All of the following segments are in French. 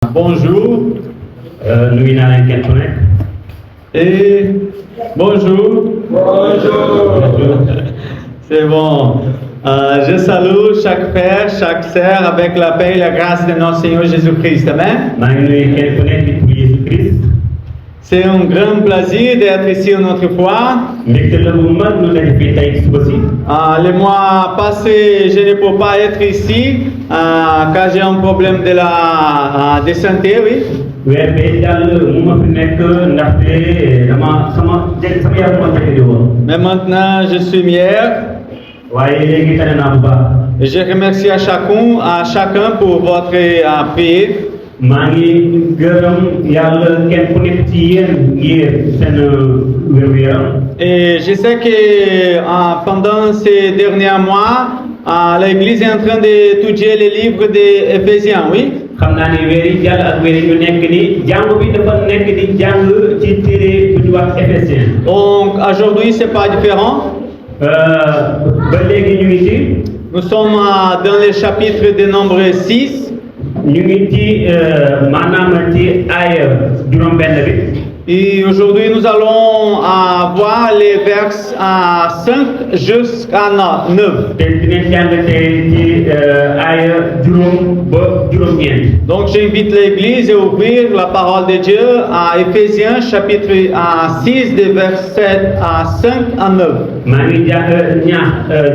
Bonjour nuyu naa leen kenn ku nekk. et bonjour. Bonjour. C'est bon. Je salue chaque frère, chaque sœur avec la paix et la grâce de notre Seigneur Jésus-Christ. Amen. maa ngi nuyu kenn ku nekk di tudd Jésus Christ. C'est un grand plaisir d'être ici une autre fois. mbégte la bu mag ñu nekk fii tey suba si. Le mois passé, je ne peux pas être ici car j'ai un problème de santé, oui. weer bee jàll mu ma fi nekk ndaxte sama yaram moo jafe di woon. Mais maintenant, je suis meilleur. waaye léegi tane naa bu baax. Et je remercie à chacun pour votre prière. maa ngi gërëm yàlla kenn ku nekk ci yéen ngir seen wér-gu-yaram. Et je sais que pendant ces derniers mois, l'Église est en train d'étudier les livres d'Éphésiens, oui. xam naa ne weer yi jàll ak weer yi ñu nekk nii jàng bi dafa nekk di jàng ci téere bu ñu wax Éphésiens. Donc aujourd'hui, c'est pas différent. ba léegi ñu ngi ci. Nous sommes dans le chapitre de Nombre 6. ñu ngi ci maanaam ci aaya juróom-benn bi. Et aujourd'hui, nous allons voir les versets 5 jusqu'à 9. te dinañ jàngatee ci aaya juróom ba juróom-ñeent. Donc j'invite l'Église à ouvrir la parole de Dieu à Éphésiens chapitre 6 des versets 5 à 9. maa ngi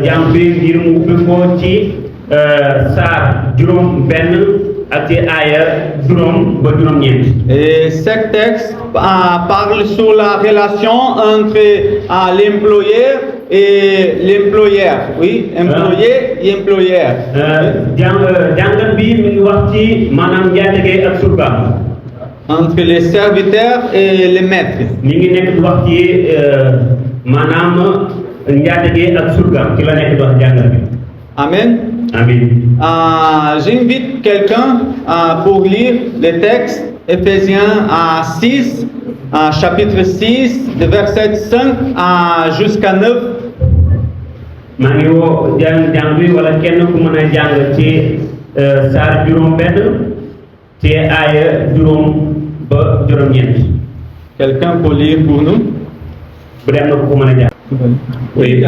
jàng bi ngir mu ubbi ko ci saar juróom-benn ak ci aaya juróom ba juróom-ñeent. Et ce texte parle sur la relation entre l'employeur et l'employeur. Oui, employé et employeur. jàngat bi mi ngi wax ci maanaam njaatige ak surgaam. Entre les serviteurs et les maîtres. mi ngi nekk di wax ci maanaam njaatige ak surgaam ci la nekk di wax jàngat bi. Amen. Amen. J'invite quelqu'un pour lire le texte Éphésiens 6, chapitre 6, de verset 5 jusqu'à 9. maa ngi woo jàng bi wala kenn ku mën a jàng ci saar juróom-benn ci aaya juróom ba juróom-ñeent. Quelqu'un pour lire pour nous? bu dee am na ku mën a jàng. oui.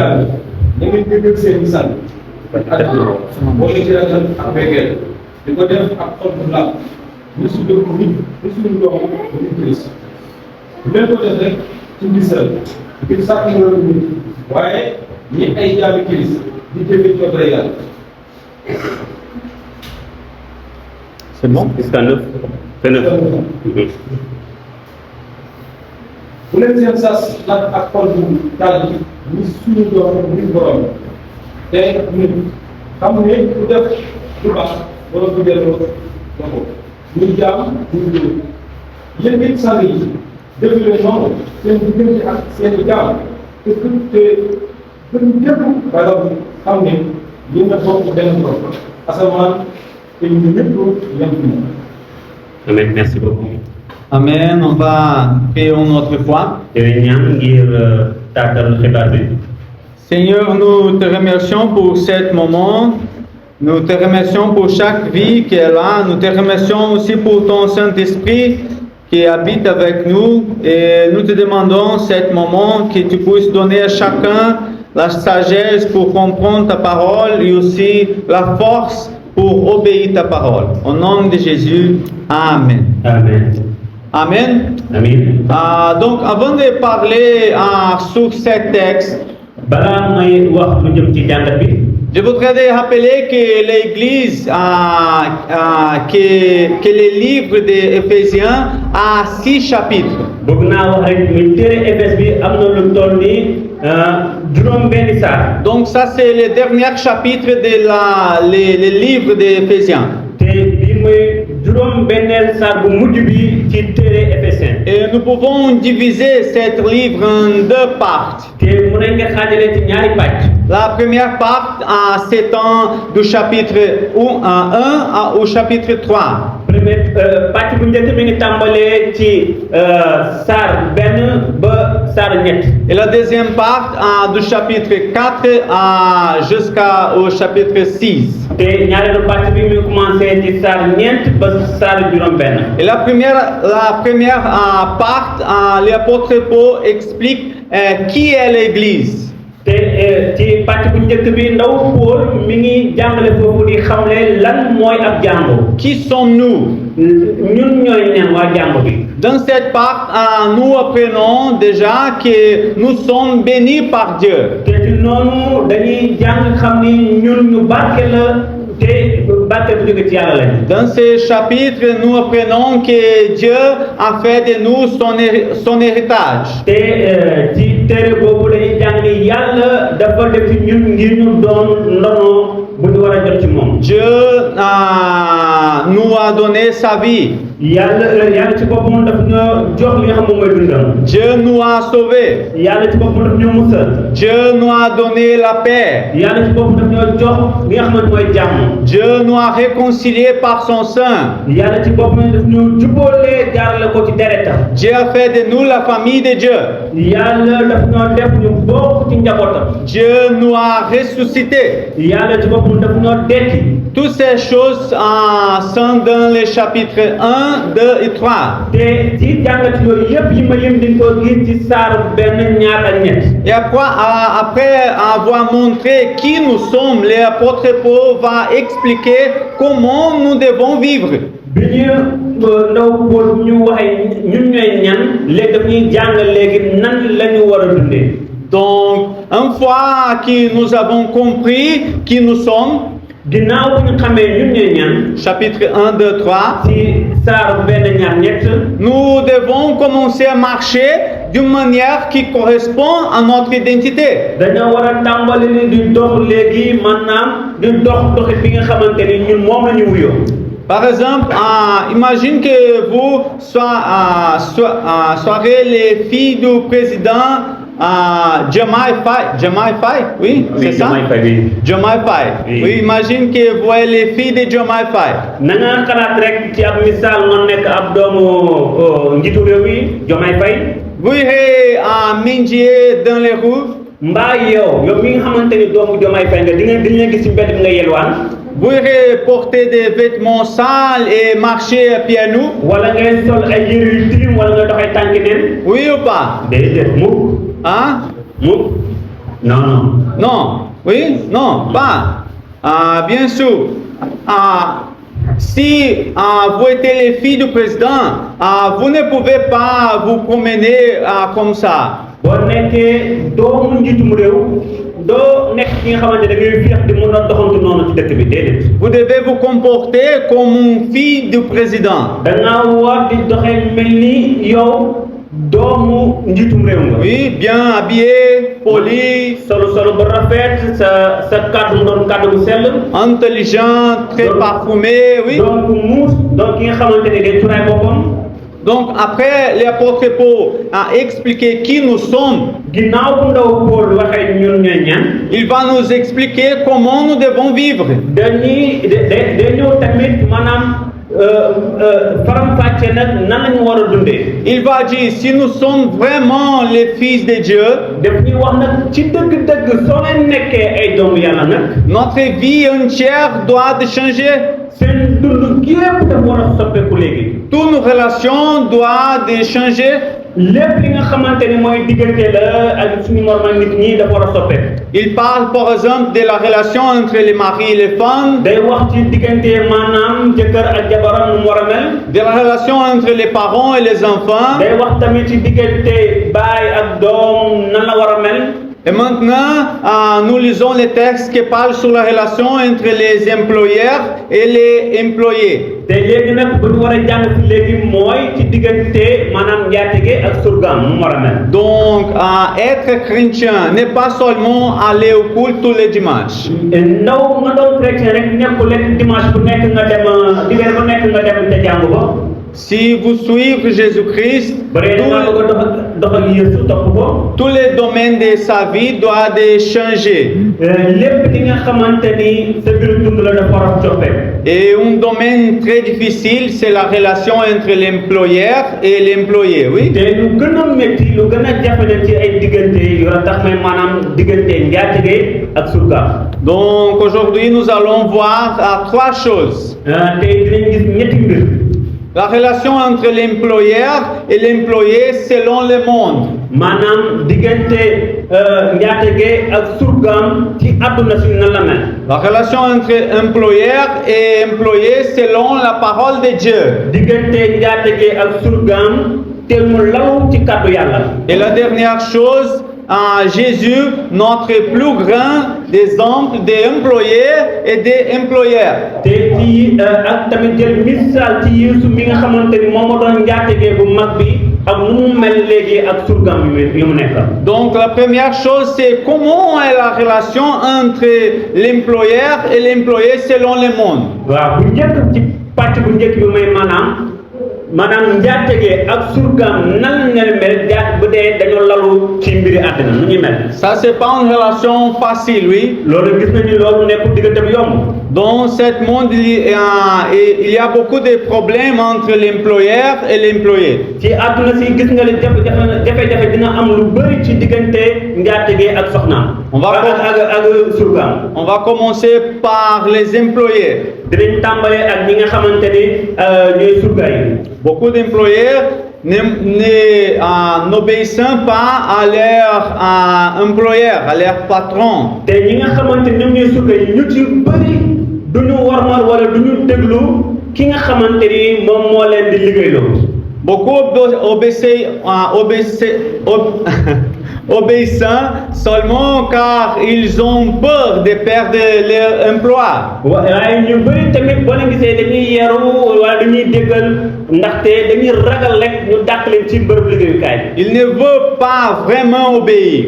boo leen jëlaat ak béykat di ko def ak xol bu laab ñu suñu nit ñu suñu doom ñu Christ bu leen ko def rek ci bisal ngir sàkk nga nit waaye ñi ay jaami Christ di jëfe coobare Yàlla. C'est bon? Jusqu'à 9. C'est 9. bu leen seen sas nag ak xol bu daal ñu suñu doom ñu borom te nit xam ne ku def lu baax wala ku delloo la ko muy jaam muy dóor yéen it sang yi def leen noonu seen diggante ak seen i jaam te gën ñëpp ragal xam ne yéen a bokk benn borom asamaan te ñu ñëpp yem fi moom. Amen. Merci beaucoup. Amen. On va prier une autre fois. dinañ ñaan ngir taatal xibaar bi. Seigneur, nous te remercions pour ce moment. Nous te remercions pour chaque vie qui est là. Nous te remercions aussi pour ton Saint-Esprit qui habite avec nous. Et nous te demandons ce moment que tu puisses donner à chacun la sagesse pour comprendre ta parole et aussi la force pour obéir ta parole. Au nom de Jésus, Amen. Amen. Amen. Amen. Donc, avant de parler sur ce texte, balaa may wax lu jëm ci jàngat bi. je voudrais rappeler que l'Église, que le livre d'Éphésiens a 6 chapitres. bëgg naa wax rek ni téere Éphèse bi am na lu toll ni juróom-benni saar. Donc ça c'est le dernier chapitre de le livre d'Éphésiens. te bi mooy juróom-benneel saar bu mujj bi ci téere Éphésiens. Et nous pouvons diviser ce livre en 2 parties. te mu ne nga xaajale ci ñaari pàcc. La première partie s'étend du chapitre 1 au chapitre 3. premier pàcc bu njëkk mi ngi tàmbalee ci saar benn ba saar ñett. Et la deuxième part du chapitre 4 jusqu'au chapitre 6. te ñaareelu pàcc bi mi ngi commencé ci saar ñeent ba saar juróom-benn. Et la première part, l'apôtre Paul explique qui est l'Église. te ci pàcc bu njëkk bi ndaw Paul mi ngi jàngale foofu di xamle lan mooy ab jàngu. Qui sommes-nous? ñun ñooy ñan waa jàngu bi. Dans cette part, nous apprenons déjà que nous sommes bénis par Dieu. te ci noonu dañuy jàng xam ni ñun ñu barke la te barke bu jóge ci yàlla lañ. Dans ce chapitre, nous apprenons que Dieu a fait de nous son héritage. te ci téere boobu dañuy jàng ni yàlla dafa def ci ñun ngir ñu doon ndono bu ñu war a jot ci moom. Dieu nous a donné sa vie. yàlla ci boppam daf ñoo jox li nga xam moom mooy dundam. Dieu nous a sauvés. yàlla ci boppam daf ñoo musal. Dieu nous a donné la paix. yàlla ci boppam daf ñoo jox li nga xamante mooy jàmm. Dieu nous a réconciliés par son sang. yàlla ci boppam daf ñu jubóolee jaarale ko ci deretam. Dieu a fait de nous la famille de Dieu. yàlla daf ñoo def ñu bokk ci njabootam. Dieu nous a ressuscités. yàlla ci boppam daf ñoo dekki. Toutes ces choses sont dans les chapitres 1, 2 et 3. te ci jàngat yooyu yëpp yi ma lim di ko gis ci saar benn ñaar ak ñett. Et après avoir montré qui nous sommes, l'apôtre Paul va expliquer comment nous devons vivre. bi ñu ndaw Paul ñu waxee ñun ñooy ñan léegi daf ñuy jàngal léegi nan la ñu war a dundee. Donc, une fois que nous avons compris qui nous sommes, ginnaaw bu ñu xamee ñun ñooy ñan. chapitre 1, 2, 3, ci saar benn ñaar ñett. nous devons commencer à marcher d'une manière qui correspond à notre identité. dañoo war a tàmbali ni di dox léegi maanaam di doxi bi nga xamante ni ñun moom la ñu wuyoo. Par exemple, imagine que vous soyez les filles du président Diomaye Faye, oui, c'est ça? Diomaye Faye. Oui, imagine que vous êtes les filles de Diomaye Faye. na nga xalaat rek ci ab misaal nga nekk ab doomu njiitu réew mi Diomaye Faye. Vous irez mendier dans les rues. mbaa yow mi nga xamante ni doomu Diomaye Faye nga di nga gis ci mbedd bi nga yelwaan. Vous irez porter des vêtements sales et marcher à pieds nus. wala ngay sol ay yére yu tilim wala nga doxee tànki neen. Oui ou pas? déedéet mukk. Hein? mukk. non. Non. Oui? Non, pas. Bien sûr. Si vous êtes les filles du président, vous ne pouvez pas vous promener comme ça. boo nekkee doomu njiitum réew doo nekk ki nga xamante da ngay féex di mën a doxantu noonu ci dëkk bi déedéet. Vous devez vous comporter comme une fille du président. da ngaa war di doxee mel ni yow doomu njiitum réew nga. Oui, bien habillé, poli, solo ba rafet sa kàddu mu doon kàddu bu sell. intelligent, très parfumé, oui. donc muus donc ki nga xamante ne day cuuraay boppam. Donc après, l'apôtre Paul a expliqué qui nous sommes. ginnaaw bu ndaw Paul waxee ñun ñooy ñan. Il va nous expliquer comment nous devons vivre. dañoo tamit maanaam faram-fàcce nag nan lañu war a dundee. Il va dire si nous sommes vraiment les fils de Dieu. daf ñuy wax nag ci dëgg-dëgg soo leen nekkee ay doomu yàlla nag. Notre vie entière doit changer. seen dund gépp dafa war a soppeeku léegi. Toutes nos relations doivent changer. lépp li nga xamante ni mooy diggante la ak suñu normal nit ñi dafa war a soppeeku. Il parle par exemple de la relation entre les maris et les femmes. day wax ci diggante maanaam jëkkër ak jabaram nu mu war a mel. De la relation entre les parents et les enfants. day wax tamit ci diggante baay ak doom nan la war a mel. Et maintenant, nous lisons les textes qui parlent sur la relation entre les employeurs et les employés. te léegi nag bu ñu war a jàng fi léegi mooy ci diggante maanaam njaatige ak surgaam mu war a mel. Donc, être chrétien n'est pas seulement aller au culte tous les dimanches. ndaw nga doon chrétien rek nekkul rek dimanche bu nekk nga dem dibeer bu nekk nga dem te jàngu ba. Si vous suivez Jésus-Christ, bu dee da ngaa bëgg a dox ak Yeesu topp ko tous les domaines de sa vie doivent changer. lépp li nga xamante ni sa biir dund la dafa war a coppeeku. Et un domaine très difficile, c'est la relation entre l'employeur et l'employé, oui. te lu gën a métti lu gën a jafe na ci ay diggante yu tax may maanaam diggante njaatige ak surgaam. Donc aujourd'hui, nous allons voir à 3 choses. te dinañ gis ñetti mbir. La relation entre l'employeur et l'employé selon le monde. maanaam diggante njaatige ak surgaam ci àdduna si nan la mel. La relation entre employeur et employé selon la parole de Dieu. diggante njaatige ak surgaam te mu lalu ci kàddu yàlla. Et la dernière chose, Jésus, notre plus grand exemple d'employés et d'employeurs. te ci ak tamit jël misaal ci Yeesu mi nga xamante ni moom moo doon njaatige bu mag bi ak nu mu mel léegi ak surgaam yu mu nekkal. Donc la première chose, c'est comment est la relation entre l'employeur et l'employé selon le monde. waaw bu njëkk ci pàcc bu njëkk bi mooy maanaam njaatige ak surgaam nan la mel bu dee dañoo lalu ci mbiri àddina nu ñu mel. Ça, c'est pas une relation facile, oui. loolu gis nañu loolu nekkul diggante bi yomb. Dans ce monde, il y a beaucoup de problèmes entre l'employeur et l'employé. ci àdduna si gis nga ne jafe-jafe dina am lu bëri ci diggante njaatige ak soxnaam. ak surgaam. On va commencer par les employés. dinañ tàmbalee ak ñi nga xamante ni ñooy surga yi. Beaucoup d'employés n'obéissent pas à leur employeur, à leur patron. te ñi nga xamante ni ñoom ñooy surga yi ñu ci bëri du ñu warmal wala du ñu déglu ki nga xamante ni moom moo leen di liggéeyloo. Beaucoup obéissant seulement car ils ont peur de perdre leur emploi. waaye ñu bëri tamit boo leen gisee dañuy yaru wala dañuy déggal ndaxte dañuy ragal rek ñu dàq leen ci bërëb liggéeyukaay. Ils ne veulent pas vraiment obéir.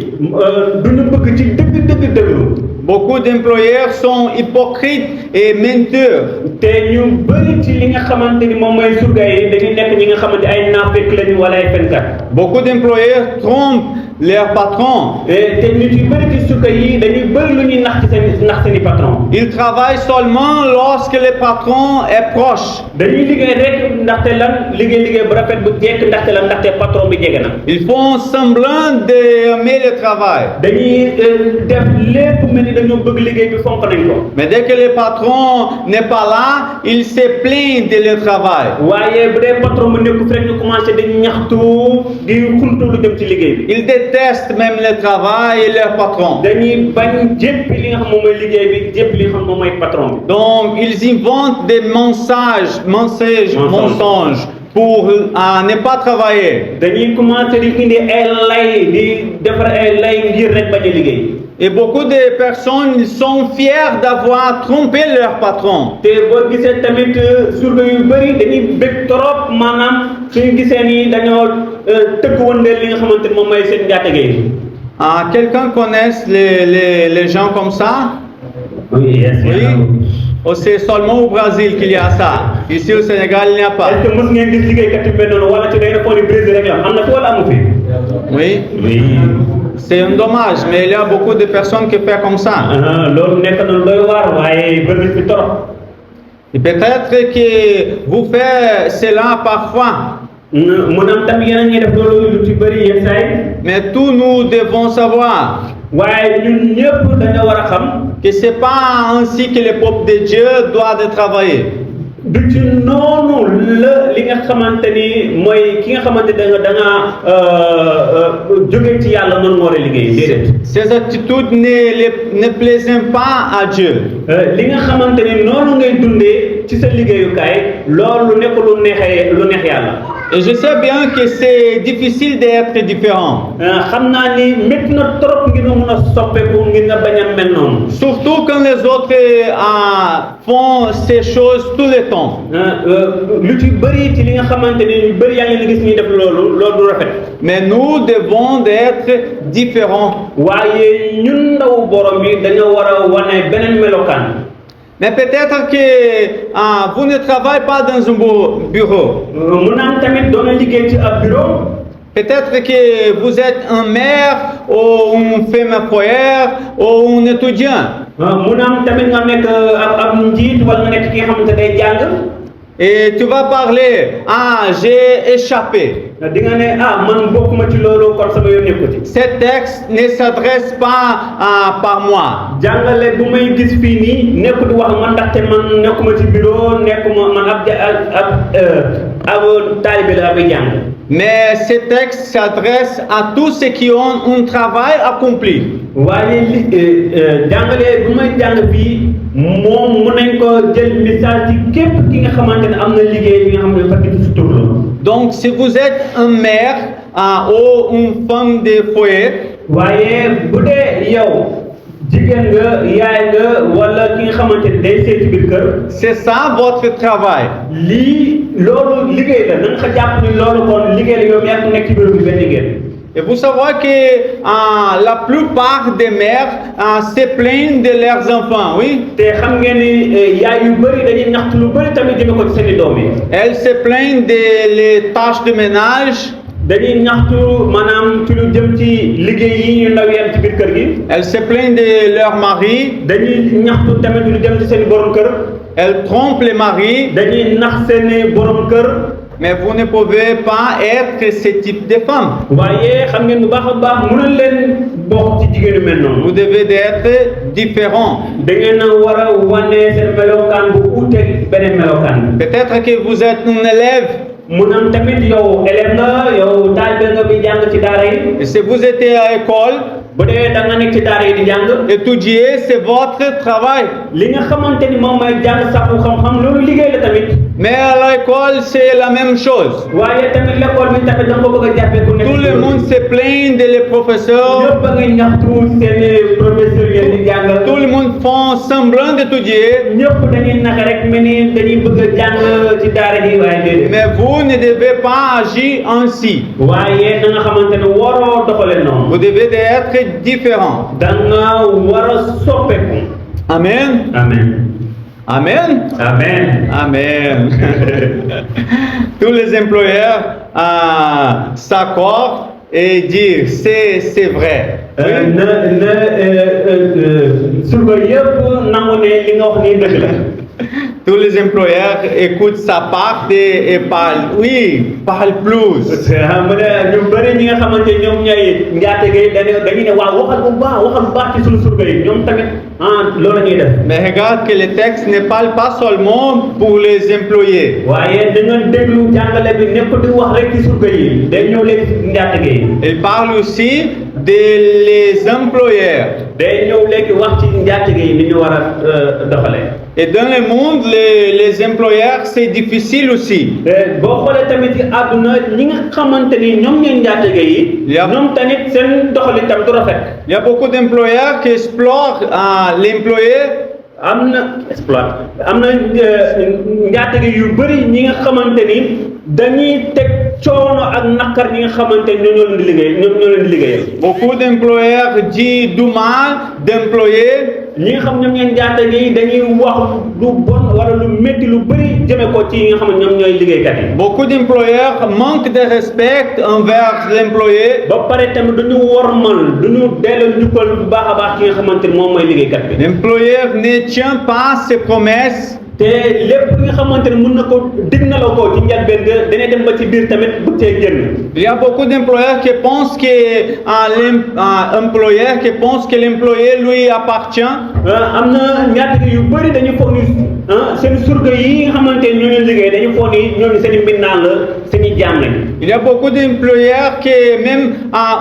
du ñu bëgg ci dëgg déglu. Beaucoup d'employeurs sont hypocrites et menteurs. te ñu bëri ci li nga xamante ni moom mooy surga yi dañuy nekk ñi nga xamante ay naafeq lañu wala ay fenkat. Beaucoup d'employeurs trompent leur patron. te ñu ci bëri ci surga yi dañuy bëri lu ñuy nax ci seeni patron. Ils travaillent seulement lorsque le patron est proche. dañuy liggéey rek ndaxte lan liggéey bu rafet bu jekk ndaxte lan ndaxte patron bi jege na. Ils font semblant d'aimer le travail. dañuy def lépp mel ni dañoo bëgg liggéey bi fonk nañ ko. Mais dès que le patron n'est pas là, ils se plaignent de leur travail. waaye bu dee patron bu nekk rek ñu commencé di ñaxtu di xuntu lu jëm ci liggéey bi. Ils détestent même le travail et leur patron. dañuy bañ jéppi li nga xam moom mooy liggéey bi jéppi li nga xam moom mooy patron bi. Donc ils inventent des mensonges pour ne pas travailler. dañuy commencé di indi ay lay di defar ay lay ngir rek bañ a liggéey. Et beaucoup de personnes sont fiers d'avoir trompé leur patron. te boo gisee tamit surga yu bëri dañuy bëgg trop maanaam suñu gisee ni dañoo tëgg wëndeel li nga xamante ni moom mooy seen njaatige yi. Quelqu'un connaît les gens comme ça? Oui, yes, Oui. Ou c'est seulement au Brésil qu'il y a ça? Ici au Sénégal, il n'y a pas. est-ce que mos ngeen gis liggéeykat yu mel noonu wala ci day defoon ni Brésil rek la am na fi wala amu fi. Oui. oui. C'est un dommage, mais il y a beaucoup de personnes qui font comme ça. loolu nekk na doy waar waaye bëri fi trop. Et peut-être que vous faites cela parfois. mu am tamit yeneen ñi def loolu lu ci bëri yenn saa yi. Mais tous nous devons savoir waaye ñun ñëpp dañoo war a xam. que c'est pas ainsi que le peuple de Dieu doit travailler. du ci noonu la li nga xamante ni mooy ki nga xamante da nga jóge ci yàlla noonu moo war a liggéey déedéet. Ces attitudes ne plaisent pas à Dieu. li nga xamante ni noonu ngay dundee ci sa liggéeyukaay loolu nekk lu neex yàlla. Et je sais bien que c'est difficile d'être différent. xam naa ni métti na trop ngir nga mën a soppeeku ngir nga bañ a mel noonu. Surtout quand les autres font ces choses tout le temps. lu ci bëri ci li nga xamante ni ñu bëri yaa ngi gis ñuy def loolu du rafet. Mais nous devons être différents. waaye ñun ndaw borom bi dañoo war a wane beneen melokaan. Mais peut-être que vous ne travaillez pas dans un bureau. mun na am tamit doon na liggéey ci ab bureau. Peut-être que vous êtes un maire ou un femme foyer ou un étudiant. mun na am tamit nga nekk ab njiit wala nga nekk ki nga xamante day jàng. Et tu vas parler, j'ai échappé. di nga ne man bokkuma ci loolu kon sama yoon nekku ci. Ce texte ne s'adresse pas par moi. jàngale bu may gis fii nii nekku di wax man ndaxte man nekkuma ci bureau nekkuma man ab taalibe la ab jàng. Mais ce texte s'adresse à tous ceux qui ont un travail accompli. waaye jàngale bu may jàng fii moom mun nañ ko jël misaal ci képp ki nga xamante ne am na liggéey bi nga xam ne dafa di sutur. Donc si vous êtes un maire ou une femme de foyer, waaye bu dee yow jigéen nga yaay nga wala ki nga xamante ne day seeti biir kër. c'est ça votre travail. lii loolu liggéey la na nga ko jàpp ni loolu kon liggéey la yow yaa nekk ci bureau bi benn liggéey. Et vous savez que la plupart des mères se plaignent de leurs enfants, oui? te xam ngeen ni yaay yu bëri dañuy ñaxtu lu bëri tamit jëme ko ci seen i doom yi. Elles se plaignent des tâches de ménage. dañuy ñaxtu maanaam ci lu jëm ci liggéey yi ñu ndaw yi am ci biir kër gi. Elles se plaignent de leur mari. dañuy ñaxtu tamit lu jëm ci seen borom kër. Elles trompent les maris. dañuy nax seen borom kër. Mais vous ne pouvez pas être ce type de femme. waaye xam ngeen bu baax a baax mënul leen bokk ci jigéenu mel noonu. Vous devez être différent. da ngeen a war a wane seen melokaan bu uuteeg beneen melokaan. Peut-être que vous êtes un élève. mun am tamit yow élève nga yow taalibe nga bi jàng ci daara yi. Et si vous étiez à l'école, bu dee da nga nekk ci daara yi di jàng. étudier, c'est votre travail. li nga xamante ni moom mooy jàng saxu xam-xam loolu liggéey la tamit. Mais à l'école, c'est la même chose. waaye tamit l'école bi tamit da nga ko bëgg a jàppee ku nekk. Tout le monde se plaint de les professeurs. ñëpp a ngi ñaxtu seen professeurs yi di jàng. Tout le monde font semblant d'étudier. ñëpp dañuy naxe rek mel ni dañuy bëgg a jàng ci daara ji waaye déedéet. Mais vous ne devez pas agir ainsi. waaye da nga xamante ne waroo doxalee noonu. Vous devez être différent. da nga war a soppeeku. Amen. amen. Amen. amen. Amen. Tous les employeurs s'accordent et disent c'est vrai. surga yëpp nangu ne li nga wax nii dëgg la. Tous les employeurs écoutent sa part et parlent. Oui, parle plus. ñu bëri ñi nga xamante ñoom ñooy njaatige dañuy ne waaw waxal bu baax ci suñu surga yi ñoom tamit loolu la ñuy def. Mais regarde que le texte ne parle pas seulement pour les employés. waaye da nga déglu jàngale bi nekk di wax rek ci surga yi day ñëw léegi njaatige yi. Il parle aussi des employeurs. day ñëw léegi wax ci njaatige yi ni ñu war a doxalee. Et dans le monde, les employeurs, c'est difficile aussi. boo xoolee tamit ci àdduna ñi nga xamante ni ñoom ñooy njaatige yi. ñoom tamit seen doxalin tam du rafet. Il y a beaucoup d'employeurs qui exploitent l'employé. am na njaatige yu bëri ñi nga xamante ni dañuy teg coono ak naqar ñi nga xamante ni ñoo leen di liggéeyal. Beaucoup d'employeurs disent du mal d'employés. ñi nga xam ñoom ñooy njaatige yi dañuy wax lu bon wala lu métti lu bëri jëme ko ci ñi nga xam ne ñoom ñooy liggéeykat yi. Beaucoup d'employeurs manquent de respect envers l'employé. ba pare tamit duñu wormal duñu delloo njukkal bu baax a baax ki nga xamante ni moom mooy liggéeykat bi. L'employeur ne tient pas ses promesses. te lépp li nga xamante ne mën na ko dig na la ko ci njëlbéen ga dañuy dem ba ci biir tamit bu tee génn. Il y a beaucoup d'employeurs qui pensent que l'employeur qui pense que l'employé lui appartient. am na ñaata yu bëri dañu foog ni seen surga yi nga xamante ne ñoo leen liggéey dañu foog ni ñooñu seen i mbindaan la seen i jaam lañ. Il y a beaucoup d'employeurs qui même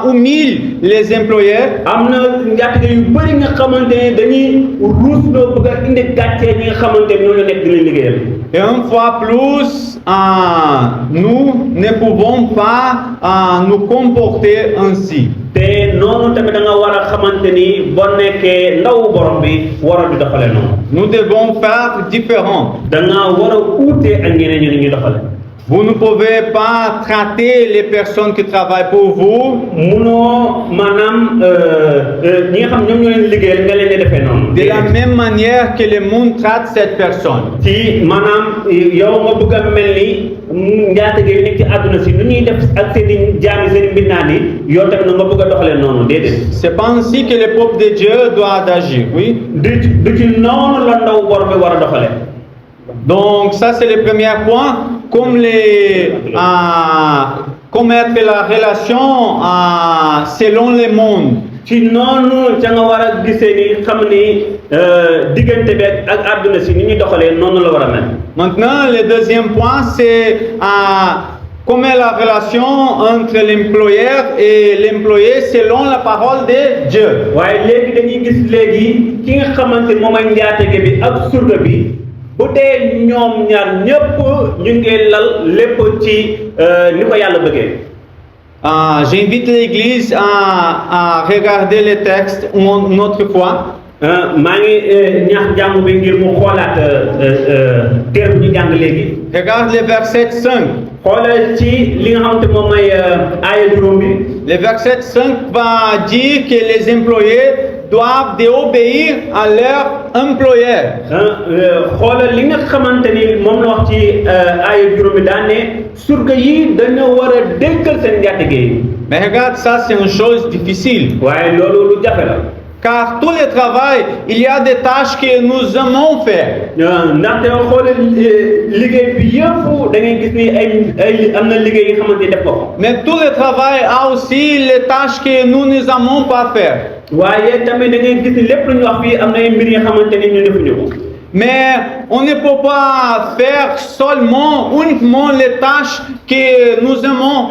humilient les employés. am na ñaata yu bëri nga xamante ne dañuy ruusloo bëgg a indi gàccee ñi nga xamante ne ñoo nekk di leen liggéeyal. Et une fois plus, nous ne pouvons pas nous comporter ainsi. te noonu tamit da nga war a xamante ni boo nekkee ndaw borom bi war a di doxale noonu. Nous devons faire différent. da nga war a uute ak ñeneen ñi ñuy doxale. Vous ne pouvez pas traiter les personnes qui travaillent pour vous munoo maanaam ñi nga xam ñoom ñoo leen liggéeyal nga leen di defee noonu. de la même manière que le monde traite cette personne. ci maanaam yow nga bëgg a mel ni njaatige yi nekk ci àdduna si nu ñuy def ak seen i jaami seen i mbindaan yi yow tamit nga bëgg a doxalee noonu déedéet. C'est pas ainsi que le peuple de Dieu doit agir, oui. du ci noonu la ndaw bor bi war a doxalee. Donc ça c'est le premier point, comme être la relation selon le monde. ci noonu ca nga war a gisee ni xam ni diggante bi ak àdduna si ni ñuy doxalee noonu la war a mel. Maintenant le deuxième point c'est comment est la relation entre l'employeur et l'employé selon la parole de Dieu. waaye léegi dañuy gis léegi ki nga xamante moom ay njaatige bi ak surga bi bu dee ñoom ñaar ñëpp ñu ngi lal lépp ci ni ko yàlla bëggee. J'invite l'Église à regarder les textes une autre fois. maa ngi ñaax jàngu bi ngir mu xoolaat téere bu ñu jàng léegi. Regarde le verset 5. xoolal ci li nga xamante moom mooy aaya juróom bi. Le verset 5 va dire que les employés doivent obéir à leur employeur. xoolal li nga xamante ni moom la wax ci aaya juróom bi daan ne surga yi dañoo war a déggal seen njaatige yi. Mais regarde, ça c'est une chose difficile. waaye loolu lu jafe la. Car tout le travail, il y a des tâches que nous aimons faire. ndaxte xoolal liggéey bi yëpp da ngay gis ni ay am na liggéey yi nga xamante ni def ko. Mais tout le travail a aussi les tâches que nous ne aimons pas faire. waaye tamit da ngay gis ni lépp lu ñu wax fii am na ay mbir yi xamante ni ñu defuñu ko. Mais on ne peut pas faire uniquement les tâches que nous aimons.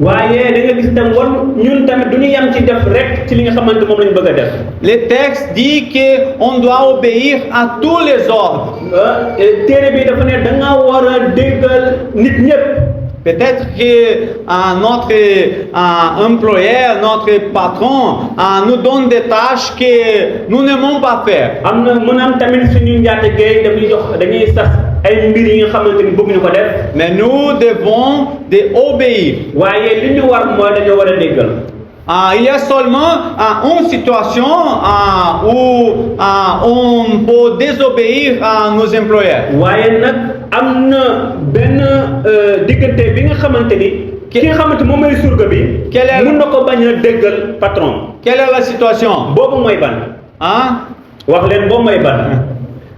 waaye da nga gis tam war ñun tamit du ñu yem ci def rek ci li nga xamante moom lañu bëgg a def. Le texte dit que on doit obéir à tous les ordres. téere bi dafa ne da nga war a déggal nit ñëpp. Peut-être que notre employeur, notre patron nous donne des tâches que nous n'aimons pas faire. am na mën am tamit suñu njaatige dañuy jox dañuy sax ay mbir yi nga xamante ni bëgguñu ko def. Mais nous devons obéir. waaye li ñu war mooy dañoo war a déggal. Il y a seulement une situation où on peut désobéir à nos employeurs. waaye nag am na benn diggante bi nga xamante ni ki nga xamante moom mooy surga bi. mun na ko bañ a déggal patron. Quelle est la situation? boobu mooy ban. wax leen boobu mooy ban.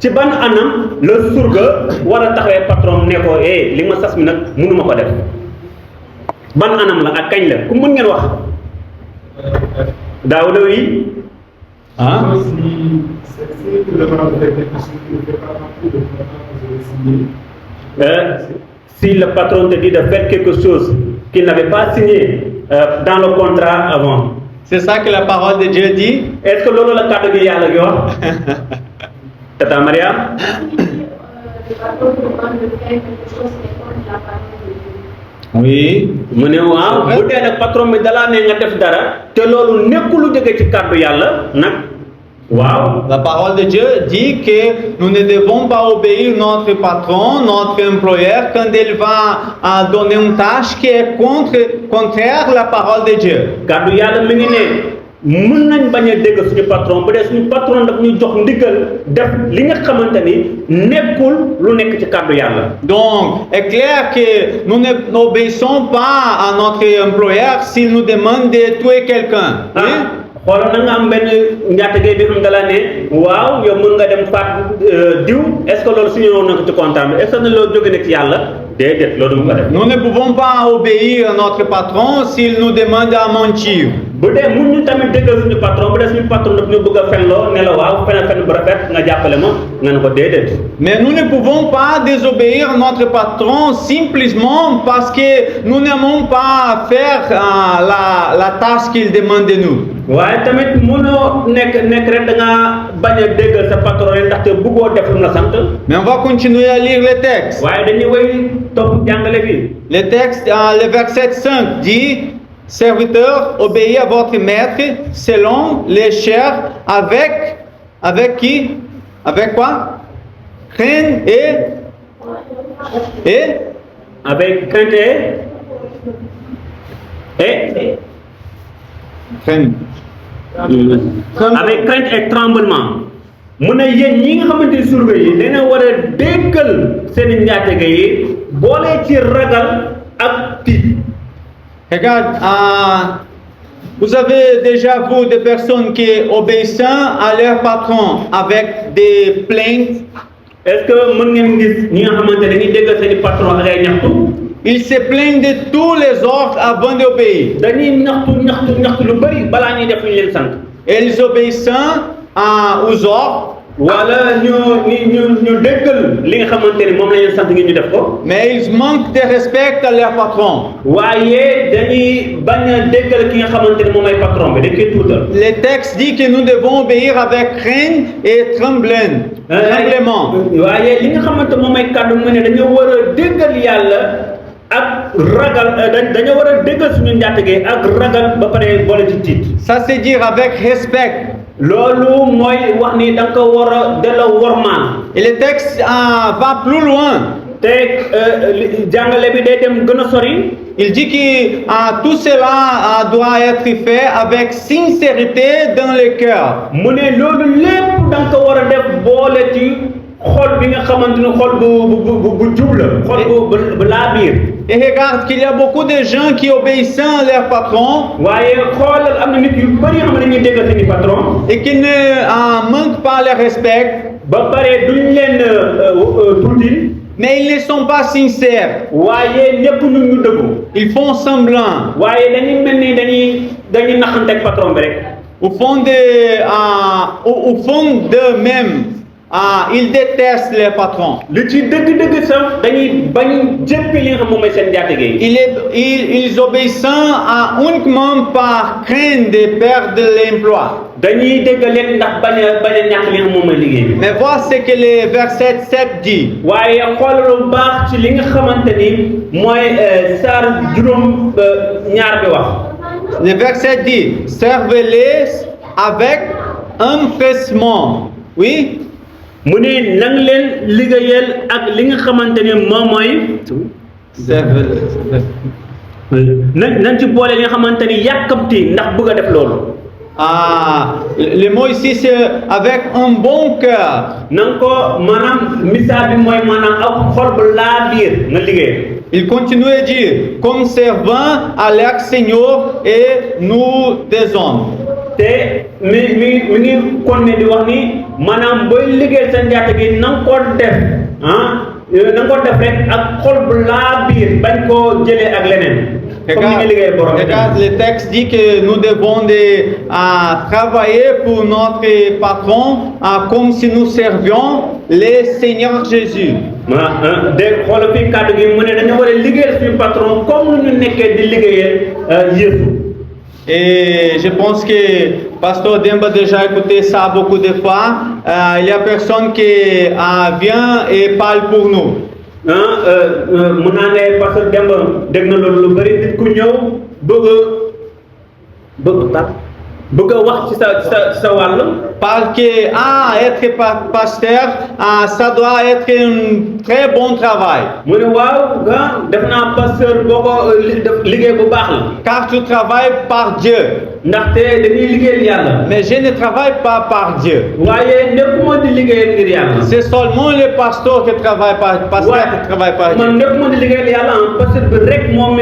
ci ban anam la surga war a taxawee patron ne ko li ma sas mi nag mënuma ko def ban anam la ak kañ la ku mën ngeen wax. Daouda oui. Si le patron te dit de faire quelque chose qu'il n'avait pas signé dans le contrat avant. C'est ça que la parole de Dieu dit. Est-ce que lolo la kàddu gi yàlla gi wax. Tata Mariam. Le patron demande de faire quelque chose qui est contre la parole de Dieu. Oui. mu ne waaw bu dee nag patron bi dalaa ne nga def dara te loolu nekkul lu jóge ci kàddu yàlla nag waaw. La parole de Dieu dit que nous ne devons pas obéir notre patron, notre employeur, quand il va donner une tâche qui est contraire à la parole de Dieu. kàddu yàlla mi ngi ne mën nañ bañ a dégg suñu patron bu dee suñu patron daf ñuy jox ndigal def li nga xamante ni nekkul lu nekk ci kàddu yàlla. Donc, est clair que nous n'obéissons pas à notre employeur s'il nous demande de tuer quelqu'un. xoolal na nga am benn njaatige bi xam nga la ne waaw yow mën nga dem faat diw est-ce que loolu suñu woon na ko ci comptable est-ce que loolu jóge na ci yàlla déedéet loolu du ko def. Nous ne pouvons pas obéir à notre patron s'il nous demande à mentir. bu dee mun ñu tamit déggal suñu patron bu dee suñu patron daf ñu bëgg a fenloo ne la waaw fen bu rafet nga jàppale ma nga ne ko déedéet. Mais nous ne pouvons pas désobéir à notre patron simplement parce que nous n'aimons pas faire la tâche qu'il demande de nous. waaye tamit mënoo nekk rek da ngaa bañ a déggal sa patron yi ndaxte bëggoo def lu la sant. Mais on va continuer à lire le texte. waaye dañuy wéy topp jàngale bi. Le texte, le verset 5 dit: Serviteurs, obéissez à votre maître selon les chairs, avec qui? Avec quoi? Crainte et avec crainte et Crainte. avec crainte et tremblement mu ne yéen ñi nga xamante ni surga yi dana war a déggal seen njaatige yi boole ci ragal ak tiit. Regarde, vous avez déjà vu des personnes qui obéissent à leur patron avec des plaintes. Est-ce que mën ngeen gis ñi nga xamante ne dañuy déggal seen patron ak ay ñaxtu. Ils se plaignent de tous les ordres avant d'obéir. dañuy ñaxtu lu bari balaa ñuy def lu ñu leen sant. Et ils obéissent aux ordres. wala ñu déggal li nga xamante ni moom la leen sant ngir ñu def ko. Mais ils manquent de respect à leur patron. waaye dañuy bañ a déggal ki nga xamante ni moom ay patron bi dañ koy tuutal. Le texte dit que nous devons obéir avec crainte et tremblement. waaye li nga xamante moom ay kàddu mu ne dañoo war a déggal yàlla ak ragal dañoo war a déggal suñu njaatige ak ragal ba pare boole ci tiit. Ça c'est dire avec respect. loolu mooy wax ni da nga ko war a delloo wormaal. Et le texte va plus loin. te jàngale bi day dem gën a sori. Il dit que tout cela doit être fait avec sincérité dans le cœur. mu ne loolu lépp da nga ko war a def boole ci xol bi nga xamante ni xol bu jub la xol bu laa biir. Et regarde qu'il y a beaucoup de gens qui obéissent à leur patron. waaye xoolal am na nit yu bëri yoo xam ne dañuy déggal seen i patron. Et qui ne manquent pas le respect. ba pare duñ leen tuuti. Mais ils ne sont pas sincères. waaye ñëpp ñu dëggu. Ils font semblant. waaye dañuy mel ni dañuy naxante ak patron bi rek. Au fond d'eux-mêmes, ils détestent les patrons. li ci dëgg-dëgg sax dañuy bañ jëppi li nga xam moom mooy seen njaatige yi. Ils obéissent uniquement par crainte de perdre l'emploi. dañuy déggal ndax bañ a ñàkk li nga xam moom mooy liggéey bi. Mais vois ce que le verset 7 dit. waaye xoolal lu baax ci li nga xamante ni mooy saar juróom ñaar bi wax. Le verset dit, servez-les avec empressement. Oui. mu ne nang leen liggéeyal ak li nga xamante ni moom mooy. nañ ci boole li nga xamante ni yàkkamti ndax bëgg a def loolu. Le mot ici c'est avec un bon cœur. na nga ko maanaam misaal bi mooy maanaam ak xol bu laa biir nga liggéey. Il continue à dire, comme servant à leur Seigneur et nous des hommes. te mi ngi kon ne di wax ni maanaam booy liggéey sa njaatige gi na nga ko def na nga ko def rek ak xol bu laa biir bañ koo jëlee ak leneen. comme ni nga liggéey borom. Regarde, le texte dit que nous devons travailler pour notre patron comme si nous servions le Seigneur Jésus. dégg xoolal fii kàddu gi mu ne dañu war a liggéeyal suñu patron comme ñu nekkee di liggéeyal Jésus. Et je pense que Pasteur Demba a déjà écouté ça beaucoup de fois. Il y a personne qui vient et parle pour nous. mun naa ne Pasteur Demba dégg na loolu lu bëri nit ku ñëw bëgg a wax ci sa wàll. Parce que être pasteur, ça doit être un très bon travail. mu ne waaw def naa pasteur boo ko liggéey bu baax la. Car tu travailles par Dieu. ndaxte dañuy liggéeyal yàlla. Mais je ne travaille pas par Dieu. waaye nekkuma di liggéeyal ngir yàlla. C'est seulement le pasteur qui travaille par Dieu. man nekkuma di liggéeyal yàlla pasteur bi rek moom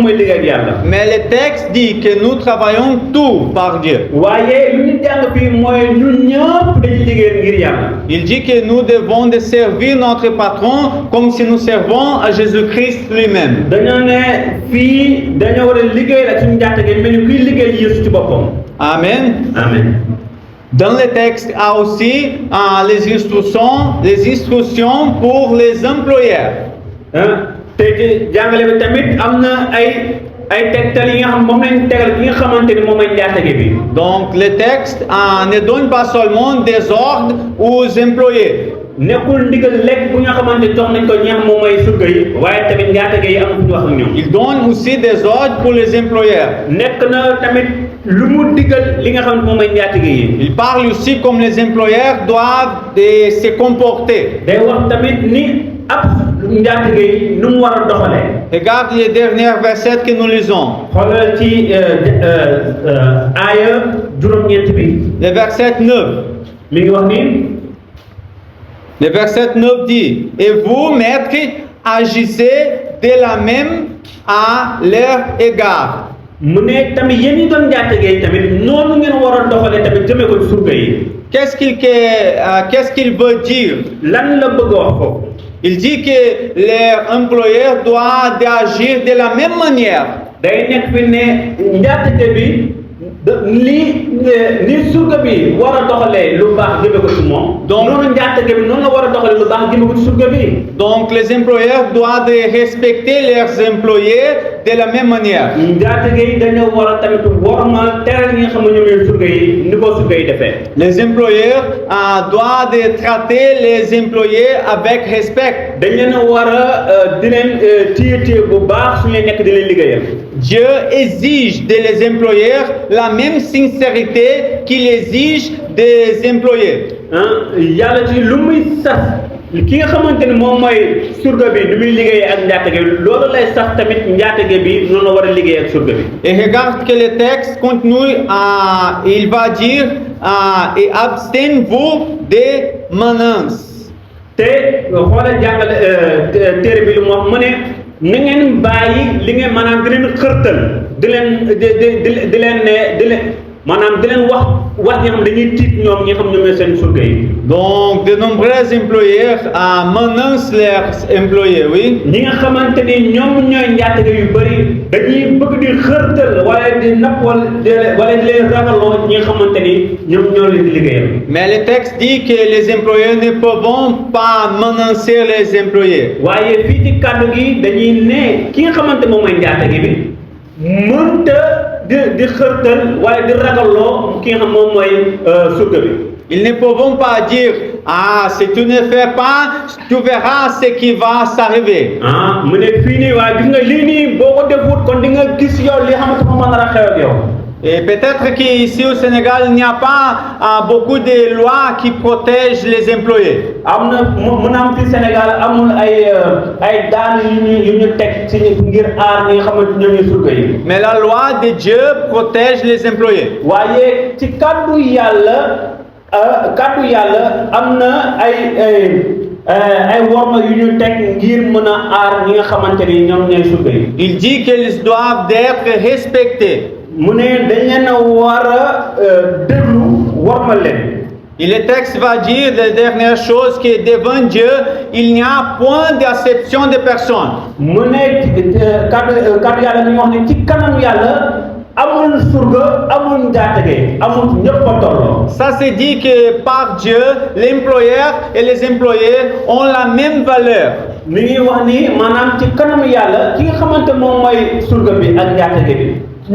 mooy liggéeyal yàlla. Mais le texte dit que nous travaillons tout par Dieu. waaye lu ñu jàng fii mooy ñun ñëpp dañuy liggéeyal ngir yàlla. Il dit que nous devons de servir notre patron comme si nous servons à Jésus-Christ lui-même. dañoo ne fii dañoo war a liggéeyal ak suñu njaatige mel ni kuy liggéeyal Yeesu ci boppam. Amen. Amen. Dans le texte il y a aussi les instructions pour les employeurs. te ci jàngale bi tamit am na ay tegtal yi nga xam moom lañ tegal ki nga xamante ni moom lañ njaatige bi. Donc le texte ne donne pas seulement des ordres aux employés. nekkul ndigal lekk bu nga xamante jox nañ ko ñi nga xam moom mooy surga yi waaye tamit njaatige yi am fu ñu wax ak ñoom. Il donne aussi des ordres pour les employeurs. nekk na tamit lu mu digal li nga xam ne moom mooy njaatige yi. Il parle aussi comme les employeurs doivent se comporter. day wax tamit ni ab njaatige yi nu mu war a doxalee. Regarde les derniers versets que nous lisons. xoolal ci aaya juróom-ñeent bi. Le verset 9. mi ngi wax ni. Le verset 9 dit, et vous, maîtres, agissez de la même à leur égard. mu ne tamit yéen ñi doon njaatige yi tamit noonu ngeen war a doxalee tamit jëmee ko ci surga yi. Qu'est-ce qu'il veut dire? lan la bëgg a wax foofu. Il dit que les employeurs doivent agir de la même manière. day nekk fi ne njaatige bi ni surga bi war a doxalee lu baax jëmee ko ci moom. Donc noonu njaatige bi noonu la war a doxalee lu baax jëmee ko ci surga bi. Donc les employeurs doivent respecter leurs employés de la même manière. njaatige yi dañoo war a tamit wormal teral ñi nga xam ne ñoom ñooy surga yi ni ko surga yi defee. Les employeurs doivent traiter les employés avec respect. dañ leen a war a di leen téye bu baax su ñu nekk di leen liggéeyal. Dieu exige des employeurs la même sincérité qu'il exige des employés. yàlla ci lu muy sax ki nga xamante ni moom mooy surga bi lu muy liggéeyee ak njaatige bi loolu lay sax tamit njaatige bi noonu la war a liggéey ak surga bi. Et regarde que le texte continue, il va dire, et abstenez-vous des menaces. te xoolal jàngale téere bi lu mu wax mu ne na ngeen bàyyi li ngeen maanaam di leen xërtal di leen maanaam di leen wax ñi xam dañuy tiit ñoom ñi xam ñoom ñooy seen surga yi. Donc de nombreux employeurs menacent leurs employés, oui. ñi nga xamante ni ñoom ñooy njaatige yu bëri dañuy bëgg di xërtal wala di napp wala di leen ragaloo ñi nga xamante ni ñoom ñoo leen di liggéeyal. Mais le texte dit que les employés ne peuvent pas menacer les employés. waaye fii ci kàddu gi dañuy ne ki nga xamante moom mooy njaatige bi mënta di xërtal wala di ragaloo ki nga xam moom mooy surga bi. Ils ne peuvent pas dire, si tu ne fais pas, tu verras ce qui va s'arriver. mu ne fii nii waaye gis nga lii nii boo ko defut kon di nga gis yow li xamante moom mën a xew ak yow. Et peut-être qu'ici au Sénégal, il n'y a pas beaucoup de lois qui protègent les employés. am na mën a am fi Sénégal amul ay daan yu ñu teg ci ngir aar ñi nga xamante ñoom ñooy surga yi. Mais la loi de Dieu protège les employés. waaye ci kàddu yàlla am na ay worma yu ñu teg ngir mën a aar ñi nga xamante ni ñoom ñooy surga yi. Il dit qu'ils doivent être respectés. mu ne dañ leen a war a déglu wormal leen. Et le texte va dire la dernière chose que devant Dieu, il n'y a point d'acception de personne. mu ne kàddu yàlla mi wax ne ci kanam yàlla amul surga amul njaatige amul ñëpp a tolloo. Ça se dit que par Dieu, l'employeur et les employés ont la même valeur. mi ngi wax ni maanaam ci kanam yàlla ki nga xamante moom mooy surga bi ak njaatige bi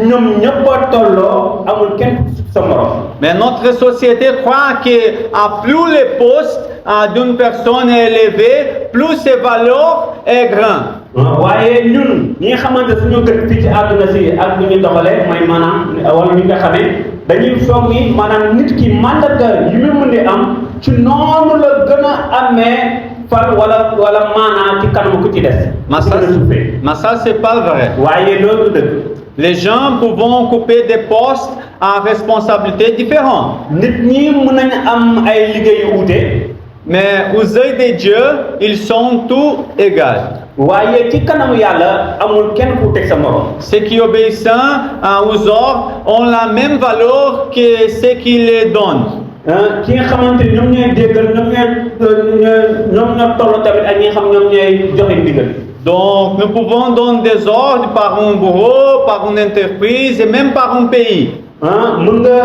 ñoom ñëpp a tolloo amul kenn sa morom. Mais notre société croit que plus le poste d'une personne est élevé, plus ses valeurs est grand. waaye ñun ñi nga xamante suñu dëkk fii ci àdduna si ak bu ñu doxalee mooy maanaam wala ñu nga xamee dañuy foog ni maanaam nit ki mandarga yu mu mën di am ci noonu la gën a amee fal wala maanaam ci kanam ku ci des. Mais ça c'est pas vrai. waaye loolu dëgg. Les gens peuvent occuper des postes à responsabilité différentes. nit ñi mën nañ am ay liggéey yu wuute. Mais aux yeux de Dieu, ils sont tous égaux. waaye ci kanamu yàlla amul kenn ku teg sa morom. Ceux qui obéissent aux ordres ont la même valeur que ceux qui les donnent. ki nga xamante ni ñoom ñooy déggal ñoom ñoo toll tamit ak ñi nga xam ñoom ñooy joxe ndigal. Donc nous pouvons donner des ordres par un bureau, par une entreprise et même par un pays. mën nga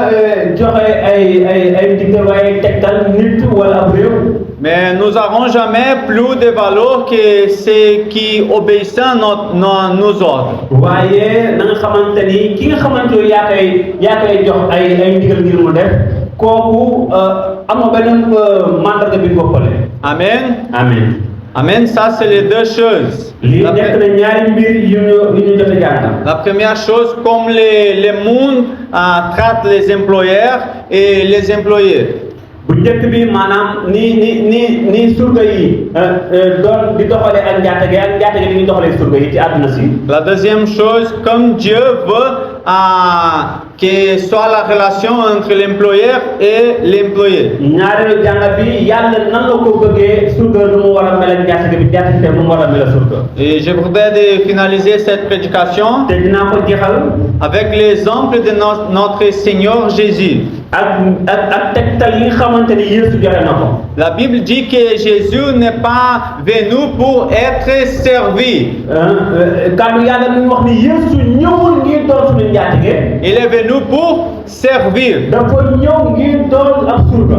joxe ay ndigal waaye tegtal nit wala ab réew. Mais nous n'aurons jamais plus de valeur que ceux qui obéissent nos ordres. waaye na nga xamante ni ki nga xamante ni yaa koy jox ay ndigal ngir mu def kooku amoo benn mandarga bi boppale. Amen. Amen. Amen, ça c'est les deux choses. La première chose, comme le monde traite les employeurs et les employés. bu njëkk bi maanaam ni surga yi doon di doxalee ak njaatige di ñu doxalee surga yi ci àdduna si. La deuxième chose, comme Dieu veut que soit la relation entre l'employeur et l'employé. ñaareelu jàngat bi yàlla nan la ko bëggee surga nu mu war a mel ak njaatige bi njaatige nu mu war a mel ak surga. Et je voudrais finaliser cette prédication te dinaa ko jeexal avec l'exemple de notre Seigneur Jésus. ak tegtal yi nga xamante ni Yeesu joxe na ko. La Bible dit que Jésus n'est pas venu pour être servi. kàddu yàlla mi wax ni Yeesu ñëwul ngir doon suñu njaatige. Il est venu pour servir. dafa ñëw ngir doon ab surga.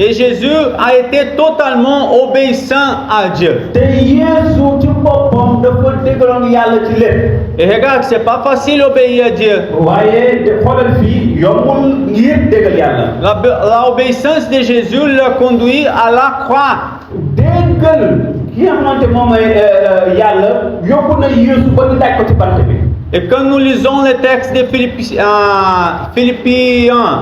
Et Jésus a été totalement obéissant à Dieu. te Yeesu ci boppam dafa déggaloon yàlla ci lépp. Et regarde, c'est pas facile d'obéir à Dieu. waaye xoolal fii yombul ngir déggal yàlla. La obéissance de Jésus le conduit à la croix. déggal ki nga xamante moom mooy yàlla yóbbu na Yeesu ba ñu daj ko ci bant bi. Et quand nous lisons le texte de Philippiens,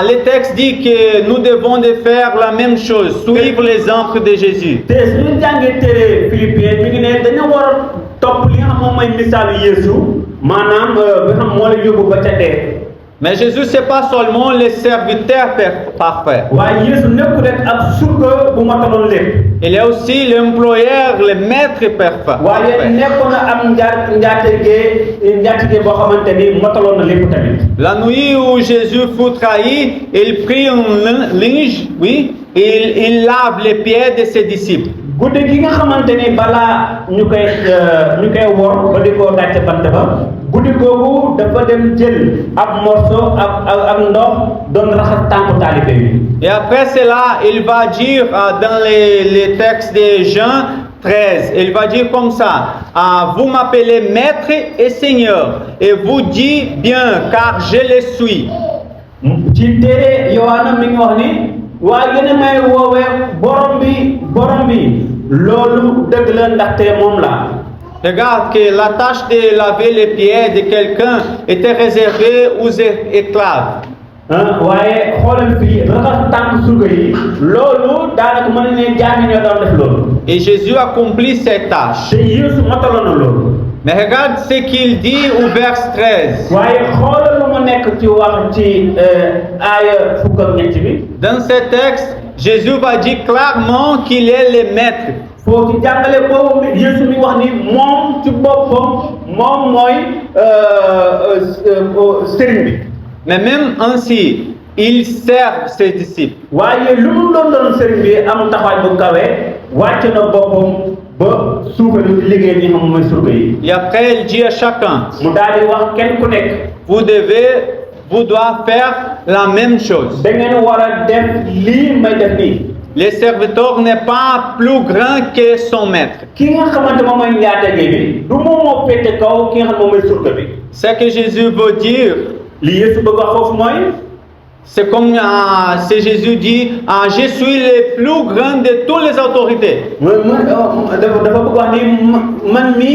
le texte dit que nous devons de faire la même chose, suivre l'exemple de Jésus. te suñu jàngee téere Philippiens mi ngi ne dañu war a topp li nga xam moom mooy misaalu Yeesu maanaam bi xam moo la yóbbu ba ca dee. Mais Jésus, c'est pas seulement le serviteur parfait. waaye Yeesu nekkul rek ab surga bu mataloon lépp. Il est aussi l'employeur, le maître parfait. waaye nekkoon na am njaatige boo xamante ni mataloon na lépp tamit. La nuit où Jésus fut trahi, il prit un linge, oui, il lave les pieds de ses disciples. guddi gi nga xamante ni balaa ñu koy wor ba di ko dàcc bant ba guddi googu dafa dem jël ab morceau ak ndox doon raxas tànku taalibe yi. Et après cela, il va dire dans les textes de Jean 13, il va dire comme ça, vous m'appelez maître et seigneur, et vous dites bien, car je le suis. ci téere Yohana mi ngi wax ni waaye yéen a may woowee borom bi loolu dëgg la ndaxte moom la. Regarde que la tâche de laver les pieds de quelqu'un était réservée aux esclaves. waaye xoolal fii raxas tànk surga yi loolu daanaka mën nañu ne jaami ñoo doon def loolu. Et Jésus accomplit cette tâche. te Yeesu mataloon na loolu. Mais regarde ce qu'il dit au verset 13. waaye xoolal lu mu nekk ci wax ci aaya fukk ak ñett bi. Dans ce texte, Jésus va dire clairement qu'il est le maître. foo ci jàngale boobu Yeesu mi wax ni moom ci boppam moom mooy sëriñ bi. Mais même ainsi, il sert ses disciples. waaye lu mu doon sëriñ bi am taxawaay bu kawe wàcc na boppam ba suufalu liggéey ñi xam mooy surga yi. Et après, il dit à chacun, mu daal di wax kenn ku nekk. vous doivent faire la même chose. da ngeen war a def lii may def nii. Le serviteur n'est pas plus grand que son maître. ki nga xamante moom mooy njaatige bi du moom moo féete kaw ki nga xam moom mooy surga bi. Ce que Jésus veut dire, li Yeesu bëgg wax foofu mooy. c'est comme si Jésus dit, je suis le plus grand de toutes les autorités. dafa bëgg wax ni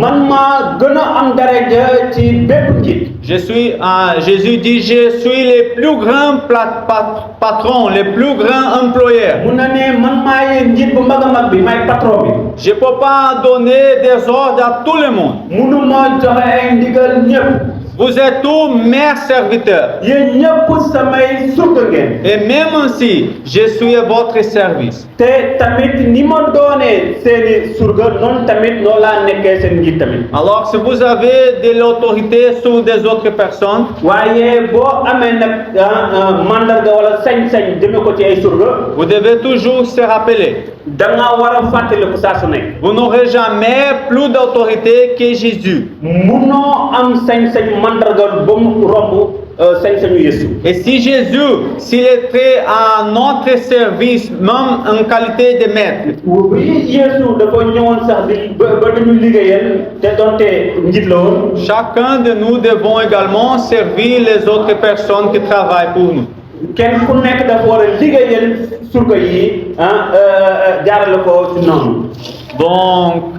man maa gën a am daraja ci bépp njiit. Jésus dit, je suis le plus grand patron, le plus grand employeur. mun na ne man maay njiit bu mag a mag bi maay patron bi. Je ne peux pas donner des ordres à tout le monde. munuma joxe ay ndigal ñëpp. Vous êtes tous mes serviteurs. yéen ñëpp samay surga ngeen. Et même ainsi, je suis à votre service. te tamit ni ma doonee seeni surga noonu tamit noonu laa nekkee seen njiit tamit. Alors, si vous avez de l'autorité sur des autres personnes, waaye boo amee nag mandarga wala sañ-sañ jëme ko ci ay surga. vous devez toujours se rappeler. da nga war a fàttaliku saa su nekk. Vous n'aurez jamais plus d'autorité que Jésus. munoo am sañ-sañ mandarga ba mu romb sañ-sañu Yeesu. Et si Jésus, s'il était à notre service, même en qualité de maître, bi Yeesu dafa ñëwoon sax di ba dañu liggéeyal te donte njiit la woon. chacun de nous devons également servir les autres personnes qui travaillent pour nous. kenn ku nekk dafa war a liggéeyal surga yi jaarale ko ci noonu. Donc,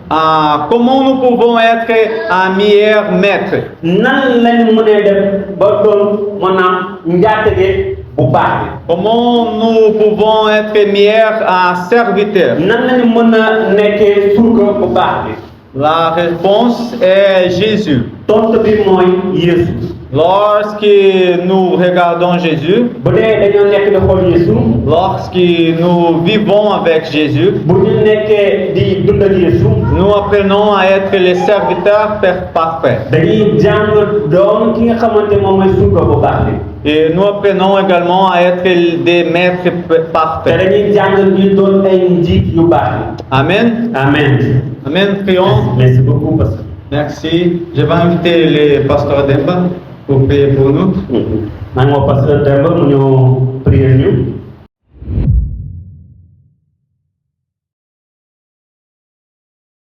comment nous pouvons être un meilleur maître? nan lañu mënee def ba doon maanaam njaatige bu baax bi. Comment nous pouvons être meilleurs à serviteurs? nan lañu mën a nekkee surga bu baax bi. La réponse est Jésus. tontu bi mooy Yeesu. Lorsque nous regardons Jésus, bu dee dañoo nekk di xool Yeesu. lorsque nous vivons avec Jésus, bu ñu nekkee di dund ak Yeesu. nous apprenons à être les serviteurs parfaits. dañuy jàng doon ki nga xamante moom mooy surga bu baax bi. Et nous apprenons également à être des maîtres te parfaits. dañuy jàng ñu doon ay njiit yu baax yi. Amen. amen. Amen. Prions. merci beaucoup pasteur. Merci. Je vais inviter les pasteurs Demba pour prier pour nous. maa ngi woo pasteur Demba mu ñëw prier ñu.